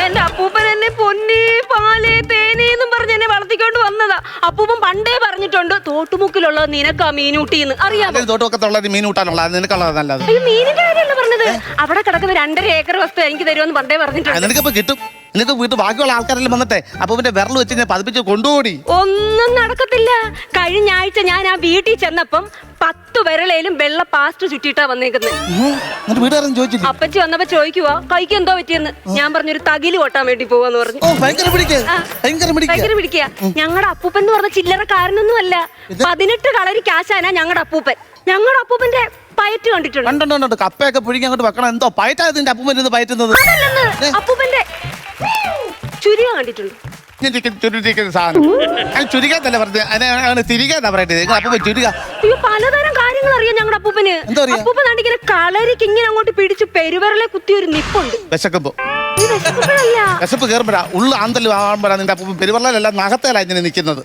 എന്റെ അപ്പൂപ്പൻ എന്നെ പൊന്നി പാല് തേനീന്നും പറഞ്ഞ് എന്നെ വളർത്തിക്കൊണ്ട് വന്നതാ. അപ്പൂപ്പൻ പണ്ടേ പറഞ്ഞിട്ടുണ്ട് തോട്ടുമുക്കിലുള്ളത് നിനക്കാ മീനൂട്ടിന്ന്. അറിയാമോ? തോട്ടുമുക്കത്തുള്ളത് മീനൂട്ടാനുള്ള നിനക്കുള്ളത് നല്ലത്. മീനിന്റെ കാര്യമല്ല പറഞ്ഞത്, അവിടെ കിടക്കുന്ന 2.5 ഏക്കർ വസ്തു എനിക്ക് തരുമെന്ന് പണ്ടേ പറഞ്ഞിട്ടുണ്ട്. നിനക്കിപ്പോ കിട്ടും. നിനക്ക് വീട്ടിൽ ബാക്കിയുള്ള ആൾക്കാരെല്ലാം വന്നിട്ടെ അപ്പൊ വിരൽ വെച്ച് ഞാൻ പതിപ്പിച്ച് കൊണ്ടുപോടി. ഒന്നും നടക്കത്തില്ല. കഴിഞ്ഞ ആഴ്ച ഞാൻ ആ വീട്ടിൽ ചെന്നപ്പം 10 വിരലേലും വെള്ള പാസ്റ്റ് ചുറ്റിയിട്ടാ വന്നേക്കുന്നത്. വീട്ടുകാരൻ ചോദിച്ചില്ല. അപ്പച്ചി വന്നപ്പോ ചോദിക്കുവാ കൈക്ക് എന്തോ പറ്റിയെന്ന്. ഞാൻ പറഞ്ഞൊരു തകില് കൊട്ടാൻ വേണ്ടി പോവാന്ന് പറഞ്ഞു. ഭയങ്കര പിടിക്കുക. ഞങ്ങളുടെ അപ്പൂപ്പൻ എന്ന് പറഞ്ഞ ചില്ലറക്കാരനൊന്നും അല്ല. 18 കളരി കാശാനാ ഞങ്ങളുടെ അപ്പൂപ്പൻ. ഞങ്ങളുടെ അപ്പൂപ്പന്റെ പയറ്റ് കണ്ടിട്ടുണ്ട്. കപ്പയൊക്കെ പുഴുങ്ങി അങ്ങോട്ട് വെക്കണം. എന്തോ പയറ്റാ അപ്പൂപ്പൻ പയറ്റുന്നത്. അപ്പൂപ്പന്റെ ചുരിക കണ്ടിട്ടുണ്ട്. ചുരുക്കാത്തല്ല പറഞ്ഞത്, തിരികാന്നാ പറയട്ടെ. അപ്പൂപ്പൻ ചുരുക. അയ്യോ, പലതരം കാര്യങ്ങൾ അറിയാം ഞങ്ങളുടെ അപ്പൂപ്പന്. അപ്പൂപ്പൻ ഇങ്ങനെ കളരിക്ക് ഇങ്ങനെ അങ്ങോട്ട് പിടിച്ച് പെരുവിരലെ കുത്തി ഒരു നിപ്പുണ്ട്. വിശക്കുമ്പോ വിശപ്പ് കയറുമ്പോഴാ ഉള്ളു ആന്തല് ആകുമ്പോഴാ നിന്റെ അപ്പൂപ്പൻ പെരുവെള്ളലല്ല നഖത്തേലാ ഇങ്ങനെ നിൽക്കുന്നത്.